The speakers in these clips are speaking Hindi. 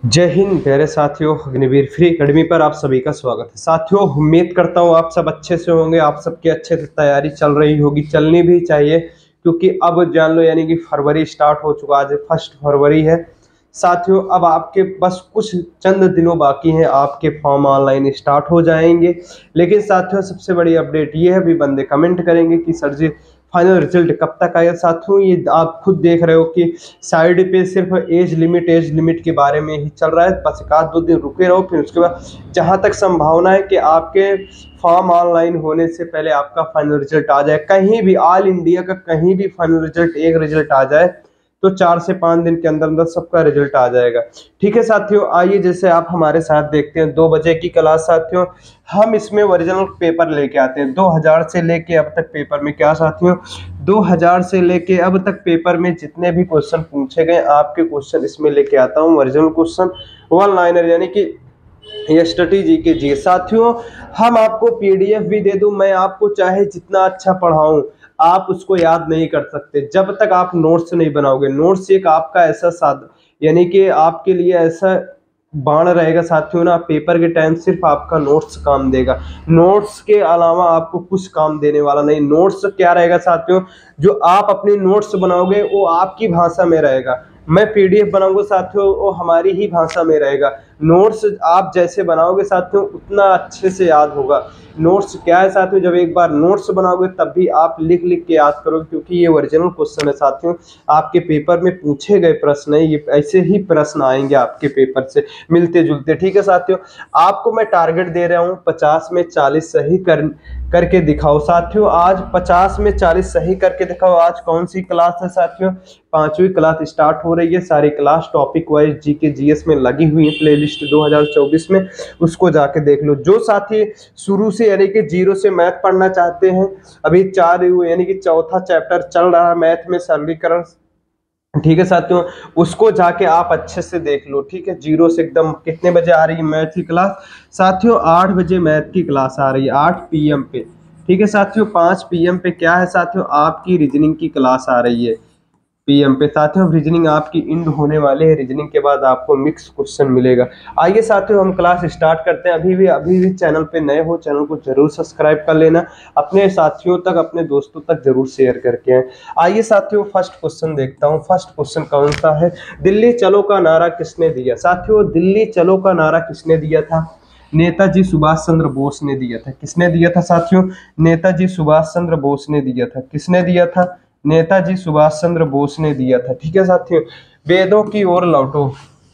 जय हिंद प्यारे साथियों, अग्निवीर फ्री एकेडमी पर आप सभी का स्वागत है। साथियों, उम्मीद करता हूँ आप सब अच्छे से होंगे। आप सबकी अच्छे से तैयारी चल रही होगी, चलनी भी चाहिए, क्योंकि अब जान लो यानी कि फरवरी स्टार्ट हो चुका। आज 1 फरवरी है साथियों। अब आपके बस कुछ चंद दिनों बाकी हैं, आपके फॉर्म ऑनलाइन स्टार्ट हो जाएंगे। लेकिन साथियों, सबसे बड़ी अपडेट ये है, अभी बंदे कमेंट करेंगे कि सर जी फाइनल रिजल्ट कब तक आएगा। साथियों, ये आप खुद देख रहे हो कि साइड पे सिर्फ एज लिमिट के बारे में ही चल रहा है। बस एक आध दो दिन रुके रहो, फिर उसके बाद जहां तक संभावना है कि आपके फॉर्म ऑनलाइन होने से पहले आपका फाइनल रिजल्ट आ जाए, कहीं भी ऑल इंडिया का कहीं भी फाइनल रिजल्ट एक रिजल्ट आ जाए तो 4 से 5 दिन के अंदर अंदर सबका रिजल्ट आ जाएगा। ठीक है साथियों, आइए जैसे आप हमारे साथ देखते हैं 2 बजे की क्लास। साथियों, हम इसमें ओरिजिनल पेपर लेके आते हैं 2000 से लेके अब तक पेपर में क्या साथियों, 2000 से लेके अब तक पेपर में जितने भी क्वेश्चन पूछे गए आपके क्वेश्चन इसमें लेके आता हूँ। ओरिजिनल क्वेश्चन वन लाइनर यानी कि ये स्ट्रेटेजी के जी। साथियों, हम आपको पीडीएफ भी दे दूं, मैं आपको चाहे जितना अच्छा पढ़ाऊं, आप उसको याद नहीं कर सकते जब तक आप नोट्स नहीं बनाओगे। नोट्स एक आपका ऐसा साध यानी कि आपके लिए ऐसा बाण रहेगा साथियों ना, पेपर के टाइम सिर्फ आपका नोट्स काम देगा। नोट्स के अलावा आपको कुछ काम देने वाला नहीं। नोट्स क्या रहेगा साथियों, जो आप अपनी नोट्स बनाओगे वो आपकी भाषा में रहेगा। मैं पीडीएफ बनाऊंगा साथियों, वो हमारी ही भाषा में रहेगा। नोट्स आप जैसे बनाओगे साथियों उतना अच्छे से याद होगा। नोट्स क्या है साथियों, जब एक बार नोट्स बनाओगे तब भी आप लिख लिख के याद करोगे, क्योंकि ये ओरिजिनल क्वेश्चन है साथियों। आपके पेपर में पूछे गए प्रश्न है, ये ऐसे ही प्रश्न आएंगे आपके पेपर से मिलते जुलते। ठीक है साथियों, आपको मैं टारगेट दे रहा हूँ 50 में 40 सही करके दिखाओ। साथियों, आज 50 में 40 सही करके दिखाओ। आज कौन सी क्लास है साथियों, 5वीं क्लास स्टार्ट हो रही है। सारी class topic wise GK GS में लगी हुई है प्लेलिस्ट 2024 में, उसको जाके देख लो। जो साथी शुरू से यानी कि जीरो से मैथ पढ़ना चाहते हैं, अभी 4 यानी कि चौथा चैप्टर चल रहा है मैथ में, सरलीकरण। ठीक है साथियों, उसको जाके आप अच्छे से देख लो। ठीक है, जीरो से एकदम। कितने बजे आ रही है मैथ की क्लास साथियों, 8 बजे मैथ की क्लास आ रही है, 8 PM पे। ठीक है साथियों, 5 PM पे क्या है साथियों, आपकी रीजनिंग की क्लास आ रही है PM पे। साथियों, रीजनिंग आपकी इंड होने वाले है, रीजनिंग के बाद आपको मिक्स क्वेश्चन मिलेगा। आइए साथियों, हम क्लास स्टार्ट करते हैं। अभी भी चैनल पे नए हो, चैनल को जरूर सब्सक्राइब कर लेना, अपने साथियों तक अपने दोस्तों तक जरूर शेयर करके आए। आइए साथियों, फर्स्ट क्वेश्चन देखता हूँ। फर्स्ट क्वेश्चन कौन सा है, दिल्ली चलो का नारा किसने दिया। साथियों, दिल्ली चलो का नारा किसने दिया था, नेताजी सुभाष चंद्र बोस ने दिया था। किसने दिया था साथियों, नेताजी सुभाष चंद्र बोस ने दिया था। किसने दिया था, नेताजी सुभाष चंद्र बोस ने दिया था। ठीक है साथियों, वेदों की ओर लौटो,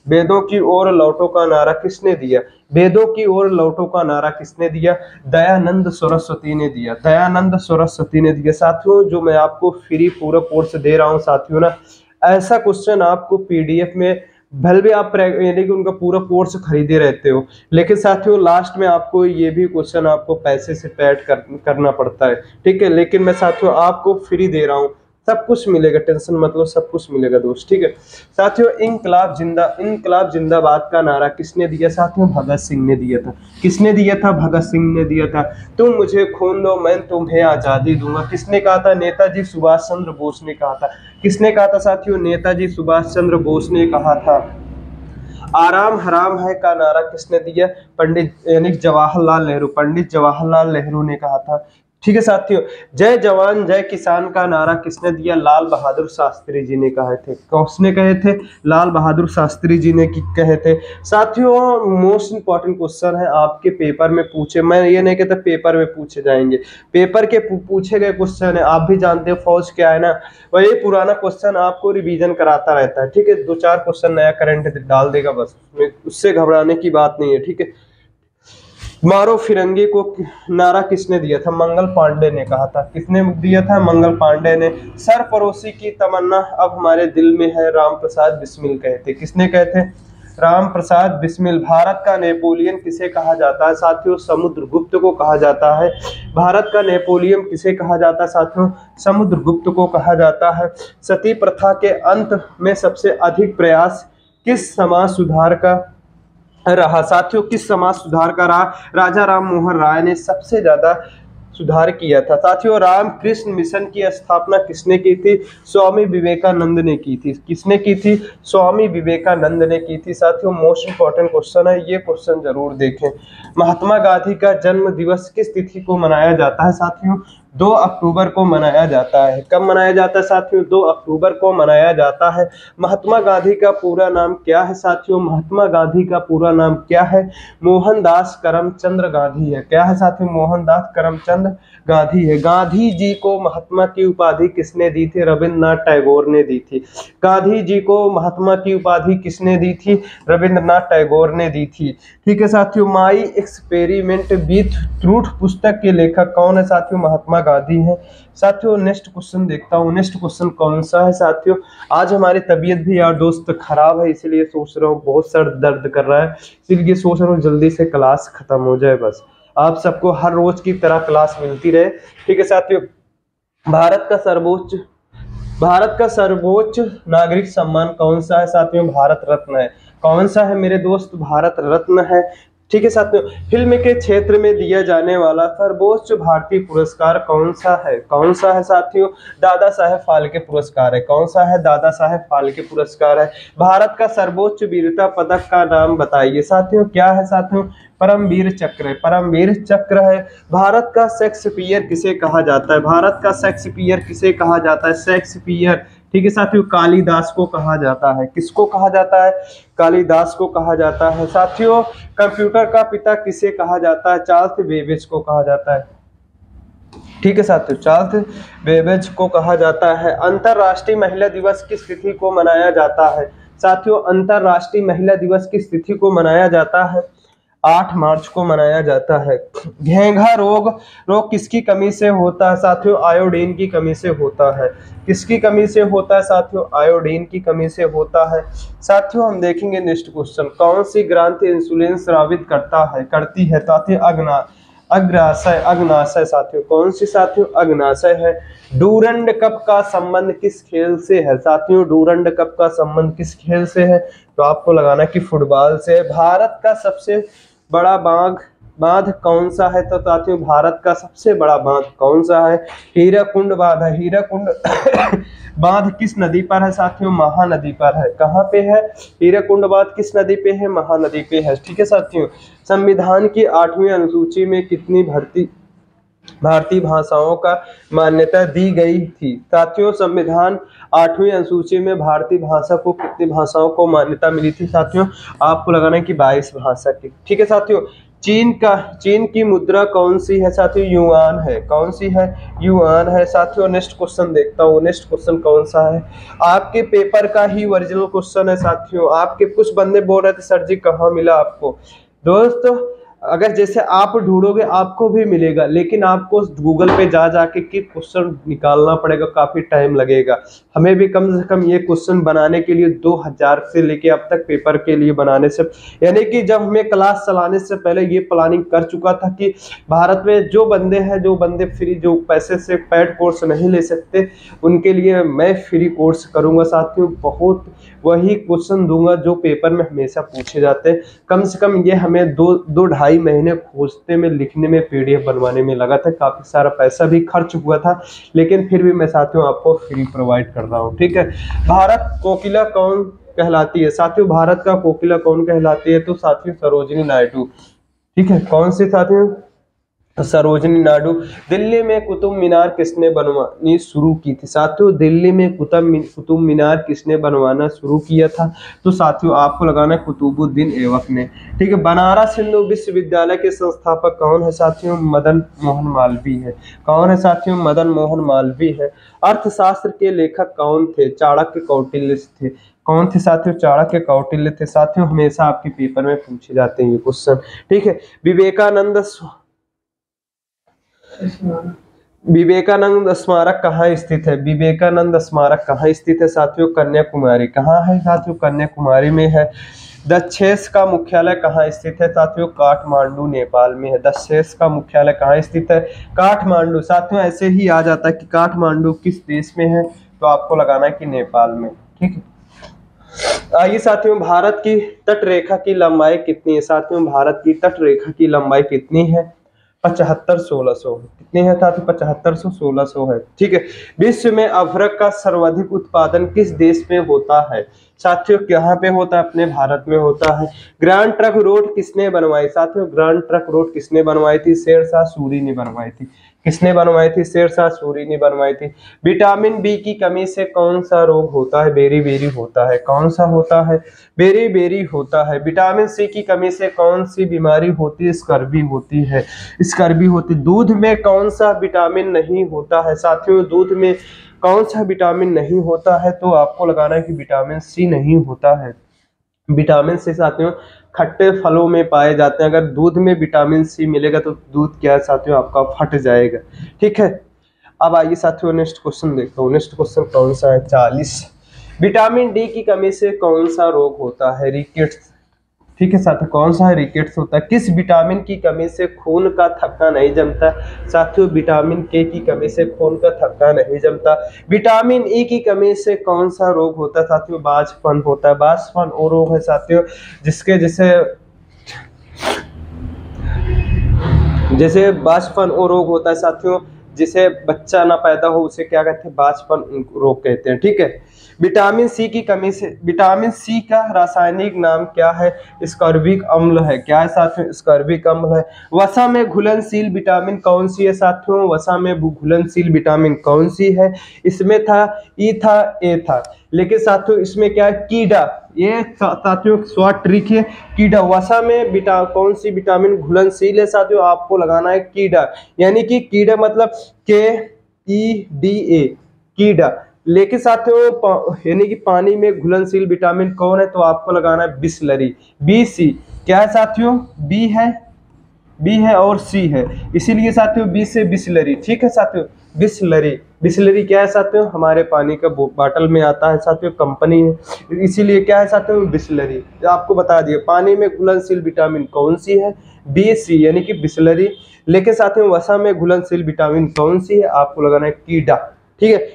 वेदों की ओर लौटो का नारा किसने दिया, वेदों की ओर लौटो का नारा किसने दिया, दयानंद सरस्वती ने दिया। दयानंद सरस्वती ने दिया। साथियों, जो मैं आपको फ्री पूरा कोर्स दे रहा हूं साथियों ना, ऐसा क्वेश्चन आपको पीडीएफ में, भले भी आप यानी कि उनका पूरा कोर्स खरीदे रहते हो, लेकिन साथियों लास्ट में आपको ये भी क्वेश्चन आपको पैसे से पेड करना पड़ता है। ठीक है, लेकिन मैं साथियों आपको फ्री दे रहा हूँ, सब कुछ मिलेगा, टेंशन मत लो, सब कुछ मिलेगा दोस्त। ठीक है साथियों, इनकलाब जिंदाबाद का नारा किसने दिया साथियों, भगत सिंह ने दिया था। किसने दिया था, भगत सिंह ने दिया था। तुम मुझे खून दो मैं तुम्हें आजादी दूंगा, किसने कहा था, नेताजी सुभाष चंद्र बोस ने कहा था। किसने कहा था साथियों, नेताजी सुभाष चंद्र बोस ने कहा था। आराम हराम है का नारा किसने दिया, पंडित यानी जवाहरलाल नेहरू, पंडित जवाहरलाल नेहरू ने कहा था। ठीक है साथियों, जय जवान जय किसान का नारा किसने दिया, लाल बहादुर शास्त्री जी ने कहे थे। किसने कहे थे, लाल बहादुर शास्त्री जी ने कहे थे। साथियों, मोस्ट इंपॉर्टेंट क्वेश्चन है, आपके पेपर में पूछे, मैं ये नहीं कहता पेपर में पूछे जाएंगे, पेपर के पूछे गए क्वेश्चन है। आप भी जानते हो फौज क्या है ना, वही पुराना क्वेश्चन आपको रिवीजन कराता रहता है। ठीक है, 2-4 क्वेश्चन नया करंट डाल देगा बस, उससे घबराने की बात नहीं है। ठीक है, मारो फिरंगी को नारा किसने दिया था, मंगल पांडे ने कहा था। किसने दिया था, मंगल पांडे ने। सरफरोशी की तमन्ना अब हमारे दिल में है, राम प्रसाद बिस्मिल कहे थे। किसने कहे थे, राम प्रसाद बिस्मिल। भारत का नेपोलियन किसे कहा जाता है साथियों, समुद्रगुप्त को कहा जाता है। भारत का नेपोलियन किसे कहा जाता है साथियों, समुद्रगुप्त को कहा जाता है। सती प्रथा के अंत में सबसे अधिक प्रयास किस समाज सुधार का रहा साथियों, किस समाज सुधार का रहा, राजा राम मोहन राय ने सबसे ज्यादा सुधार किया था। साथियों, रामकृष्ण मिशन की स्थापना किसने की थी? स्वामी विवेकानंद ने की थी। किसने की थी? स्वामी विवेकानंद ने की थी। साथियों, मोस्ट इंपॉर्टेंट क्वेश्चन है, ये क्वेश्चन जरूर देखें। महात्मा गांधी का जन्म दिवस किस तिथि को मनाया जाता है? साथियों, 2 अक्टूबर को मनाया जाता है। कब मनाया जाता है साथियों? 2 अक्टूबर को मनाया जाता है। महात्मा गांधी का पूरा नाम क्या है साथियों? महात्मा गांधी का पूरा नाम क्या है? मोहनदास करमचंद गांधी है। क्या है साथियों? मोहनदास करमचंद गांधी है। गांधी जी को महात्मा की उपाधि किसने दी थी? रविंद्रनाथ टैगोर ने दी थी। गांधी जी को महात्मा की उपाधि किसने दी थी? रविंद्रनाथ टैगोर ने दी थी। ठीक है साथियों, माई एक्सपेरिमेंट विथ ट्रूथ पुस्तक के लेखक कौन है साथियों? महात्मा गांधी हैं। साथियों, नेक्स्ट क्वेश्चन देखता हूँ। नेक्स्ट क्वेश्चन कौन सा है साथियों? आज हमारी तबीयत भी यार दोस्त खराब है, इसलिए सोच रहा हूँ, बहुत सर दर्द कर रहा है, इसलिए सोच रहा हूँ जल्दी से क्लास खत्म हो जाए, बस आप सबको हर रोज की तरह क्लास मिलती रहे। ठीक है साथियों, भारत का सर्वोच्च नागरिक सम्मान कौन सा है साथियों? भारत रत्न है। कौन सा है मेरे दोस्त? भारत रत्न है। ठीक है साथियों, फिल्म के क्षेत्र में दिया जाने वाला सर्वोच्च भारतीय पुरस्कार कौन सा है? कौन सा है साथियों? दादा साहेब फाल्के पुरस्कार है। कौन सा है? दादा साहेब फाल्के पुरस्कार है। भारत का सर्वोच्च वीरता पदक का नाम बताइए साथियों। क्या है साथियों? परमवीर चक्र है। परमवीर चक्र है। भारत का शेक्सपियर किसे कहा जाता है? भारत का शेक्सपियर किसे कहा जाता है? शेक्सपियर, ठीक है साथियों, कालिदास को कहा जाता है। किसको कहा जाता है? कालिदास को कहा जाता है। साथियों, कंप्यूटर का पिता किसे कहा जाता है? चार्ल्स बेबेज को कहा जाता है। ठीक है साथियों, चार्ल्स बेबेज को कहा जाता है। अंतरराष्ट्रीय महिला दिवस किस तिथि को मनाया जाता है? साथियों, अंतरराष्ट्रीय महिला दिवस किस तिथि को मनाया जाता है? 8 मार्च को मनाया जाता है। घेंघा रोग किसकी कमी से होता है साथियों? आयोडीन की कमी से होता है। किसकी कमी से होता है साथियों? आयोडीन की कमी से होता है। साथियों, हम देखेंगे नेक्स्ट क्वेश्चन, कौन सी ग्रंथि इंसुलिन स्रावित करती है साथियों? अग्नाशय साथियों, कौन सी साथियों? अग्नाशय है। डूरंड कप का संबंध किस खेल से है साथियों? डूरंड कप का संबंध किस खेल से है? तो आपको लगाना कि फुटबॉल से है। भारत का सबसे बड़ा बांध कौन सा है? तो साथियों, भारत का सबसे बड़ा बांध कौन सा है? हीराकुंड बांध है। हीराकुंड बांध किस नदी पर है साथियों? महानदी पर है। कहाँ पे है? हीराकुंड बांध किस नदी पे है? महानदी पे है। ठीक है साथियों, संविधान की 8वीं अनुसूची में कितनी भारतीय भाषाओं का मान्यता दी गई थी साथियों? संविधान 8वीं अनुसूची में भारतीय भाषा को कितनी भाषाओं को मान्यता मिली थी साथियों? आपको लगाना है कि 22 भाषा की। ठीक है साथियों, चीन की मुद्रा कौन सी है साथियों? युआन है। कौन सी है? युआन है। साथियों, नेक्स्ट क्वेश्चन देखता हूँ। नेक्स्ट क्वेश्चन कौन सा है? आपके पेपर का ही ओरिजिनल क्वेश्चन है साथियों। आपके कुछ बंदे बोल रहे थे सर जी कहाँ मिला आपको? दोस्तों, अगर जैसे आप ढूंढोगे आपको भी मिलेगा, लेकिन आपको गूगल पे जा जाके कि क्वेश्चन निकालना पड़ेगा, काफी टाइम लगेगा। हमें भी कम से कम ये क्वेश्चन बनाने के लिए 2000 से लेके अब तक पेपर के लिए बनाने से, यानी कि जब हमें क्लास चलाने से पहले ये प्लानिंग कर चुका था कि भारत में जो बंदे फ्री, जो पैसे से पेड कोर्स नहीं ले सकते, उनके लिए मैं फ्री कोर्स करूंगा साथियों। बहुत वही क्वेश्चन दूंगा जो पेपर में हमेशा पूछे जाते हैं। कम से कम ये हमें 2-2.5 महीने खोजने में, लिखने में, पीडीएफ बनवाने में लगा था। काफी सारा पैसा भी खर्च हुआ था, लेकिन फिर भी मैं साथियों आपको फ्री प्रोवाइड कर रहा हूँ। ठीक है, भारत कोकिला कौन कहलाती है साथियों? भारत का कोकिला कौन कहलाती है? तो साथियों, सरोजिनी नायडू। ठीक है, कौन सी साथियों? सरोजिनी नायडू। दिल्ली में कुतुब मीनार किसने बनवानी शुरू की थी साथियों? दिल्ली में कुतुब मीनार किसने बनवाना शुरू किया था? तो साथियों, आपको लगाना है कुतुबुद्दीन ऐबक ने। ठीक है, बनारस हिंदू विश्वविद्यालय के संस्थापक कौन है साथियों? मदन मोहन मालवीय है। कौन है साथियों? मदन मोहन मालवीय है। अर्थशास्त्र के लेखक कौन थे? चाणक्य कौटिल्य थे। कौन थे साथियों? चाणक्य कौटिल्य थे। साथियों, हमेशा आपके पेपर में पूछे जाते हैं ये क्वेश्चन। ठीक है, विवेकानंद स्मारक कहाँ स्थित है? विवेकानंद स्मारक कहाँ स्थित है साथियों? कन्याकुमारी। कहाँ है साथियों? कन्याकुमारी में है। दक्षेस का मुख्यालय कहाँ स्थित है साथियों? काठमांडू, नेपाल में है। दक्षेस का मुख्यालय कहाँ स्थित है? काठमांडू। साथियों, ऐसे ही आ जाता है कि काठमांडू किस देश में है, तो आपको लगाना है कि नेपाल में। ठीक है, आइए साथियों, भारत की तट रेखा की लंबाई कितनी है साथियों? भारत की तट रेखा की लंबाई कितनी है? 75-1600 कितनी है साथियों? 75-1600 है। ठीक है। विश्व में अभ्रक का सर्वाधिक उत्पादन किस देश में होता है? साथियों यहाँ पे होता है, अपने भारत में होता है। ग्रैंड ट्रंक रोड किसने बनवाई? साथियों ग्रैंड ट्रंक रोड किसने बनवाई थी? शेरशाह सूरी ने बनवाई थी। किसने बनवाई थी? शेरशाह सूरी ने बनवाई थी। विटामिन बी की कमी से कौन सा रोग होता है? बेरी बेरी होता है। कौन सा होता है? बेरी बेरी होता है। विटामिन सी की कमी से कौन सी बीमारी होती है? स्कर्वी होती है। स्कर्वी होती। दूध में कौन सा विटामिन नहीं होता है? साथियों दूध में कौन सा विटामिन नहीं होता है? तो आपको लगाना है कि विटामिन सी नहीं होता है। विटामिन सी साथियों खट्टे फलों में पाए जाते हैं। अगर दूध में विटामिन सी मिलेगा तो दूध क्या है साथियों? आपका फट जाएगा। ठीक है। अब आइए साथियों नेक्स्ट क्वेश्चन देखता हूँ। नेक्स्ट क्वेश्चन कौन सा है? 40। विटामिन डी की कमी से कौन सा रोग होता है? रिकेट्स। ठीक है साथियों, कौन सा है? रिकेट्स होता है। किस विटामिन की कमी से खून का थक्का नहीं जमता? साथियों विटामिन के की कमी से खून का थक्का नहीं जमता। विटामिन ई की कमी से कौन सा रोग होता है? साथियों बांझपन होता है। बांझपन वो रोग है साथियों जिसके जैसे बांझपन वो रोग होता है साथियों जिसे बच्चा ना पैदा हो, उसे क्या कहते हैं? बांझपन रोग कहते हैं। ठीक है। विटामिन सी की कमी से, विटामिन सी का रासायनिक नाम क्या है? स्कर्बिक अम्ल है। क्या है साथियों? स्कर्बिक अम्ल है। वसा में घुलनशील विटामिन कौन सी है साथियों? वसा में घुलनशील विटामिन कौन सी है? इसमें था ई था ए था, लेकिन साथियों इसमें क्या है? कीड़ा। ये साथियों शॉर्ट ट्रिक है। कीड़ा। वसा में कौन सी विटामिन घुलनशील है साथियों? आपको लगाना है कीड़ा, यानी कि कीड़ा मतलब KEDA कीड़ा। लेकिन साथियों यानी कि पानी में घुलनशील विटामिन कौन है? तो आपको लगाना है बिस्लरी। BC। क्या है साथियों? बी है, बी है और सी है, इसीलिए साथियों बी से बिस्लरी। ठीक है साथियों, बिस्लरी। बिस्लरी क्या है साथियों? हमारे पानी का बोतल में आता है साथियों, कंपनी है, इसीलिए क्या है साथियों? बिस्लरी। आपको बता दिए पानी में घुलनशील विटामिन कौन सी है? BC यानी कि बिस्लरी। लेकिन साथियों वसा में घुलनशील विटामिन कौन सी है? आपको लगाना है कीड़ा। ठीक है,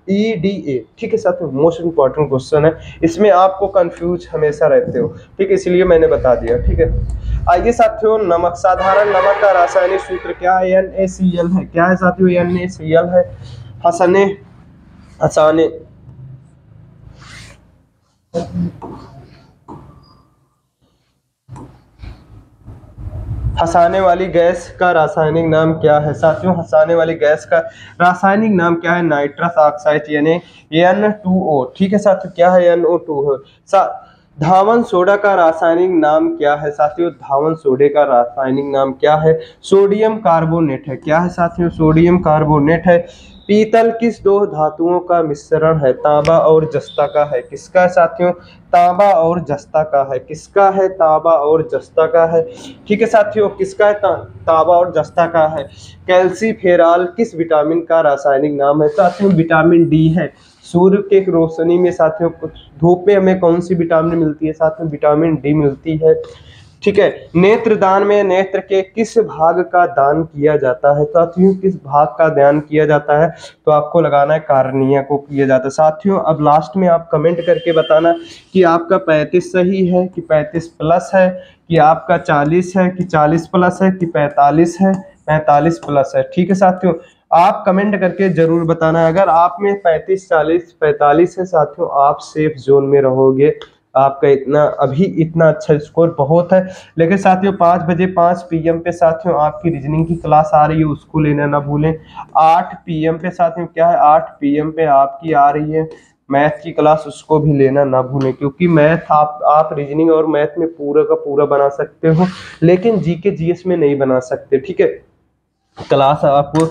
KEDA। ठीक है साथियों, मोस्ट इंपॉर्टेंट क्वेश्चन है, इसमें आपको कंफ्यूज हमेशा रहते हो। ठीक है, इसलिए मैंने बता दिया। ठीक है। आइए साथियों नमक, साधारण नमक का रासायनिक सूत्र क्या है? NaCl है। क्या है साथियों? NaCl है। हंसने हंसाने हंसाने वाली गैस का रासायनिक नाम क्या है साथियों? हंसाने वाली गैस का रासायनिक नाम क्या है? नाइट्रस ऑक्साइड यानी N2O। ठीक है साथियों, क्या है? NO2 है। धावन सोडा का रासायनिक नाम क्या है साथियों? धावन सोडे का रासायनिक नाम क्या है? सोडियम कार्बोनेट है। क्या है साथियों? सोडियम कार्बोनेट है। पीतल किस दो धातुओं का मिश्रण है? तांबा और जस्ता का है। किसका है साथियों? तांबा और जस्ता का है। किसका है? तांबा और जस्ता का है। ठीक है साथियों, किसका है? तांबा और जस्ता का है। कैल्सीफेरॉल किस विटामिन का रासायनिक नाम है साथियों? विटामिन डी है। सूर्य के रोशनी में साथियों, धूप में हमें कौन सी विटामिन मिलती है साथियों? विटामिन डी मिलती है। ठीक है। नेत्रदान में नेत्र के किस भाग का दान किया जाता है साथियों? किस भाग का दान किया जाता है? तो आपको लगाना है कार्निया को किया जाता है। साथियों अब लास्ट में आप कमेंट करके बताना कि आपका 35 सही है कि 35 प्लस है, कि आपका 40 है कि 40 प्लस है, कि 45 है 45 प्लस है। ठीक है साथियों, आप कमेंट करके जरूर बताना। अगर आप में 35 40 45 है साथियों, आप सेफ जोन में रहोगे। आपका इतना अच्छा स्कोर बहुत है। लेकिन साथियों 5 बजे 5 PM पे साथियों आपकी रीजनिंग की क्लास आ रही है, उसको लेना ना भूलें। 8 PM पे साथियों क्या है? 8 PM पे आपकी आ रही है मैथ की क्लास, उसको भी लेना ना भूलें, क्योंकि मैथ आप रीजनिंग और मैथ में पूरा का पूरा बना सकते हो, लेकिन GK GS में नहीं बना सकते। ठीक है। क्लास आपको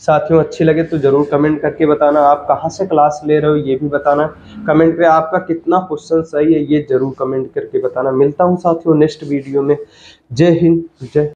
साथियों अच्छी लगे तो जरूर कमेंट करके बताना। आप कहाँ से क्लास ले रहे हो ये भी बताना। कमेंट पे आपका कितना क्वेश्चन सही है ये जरूर कमेंट करके बताना। मिलता हूँ साथियों नेक्स्ट वीडियो में। जय हिंद, जय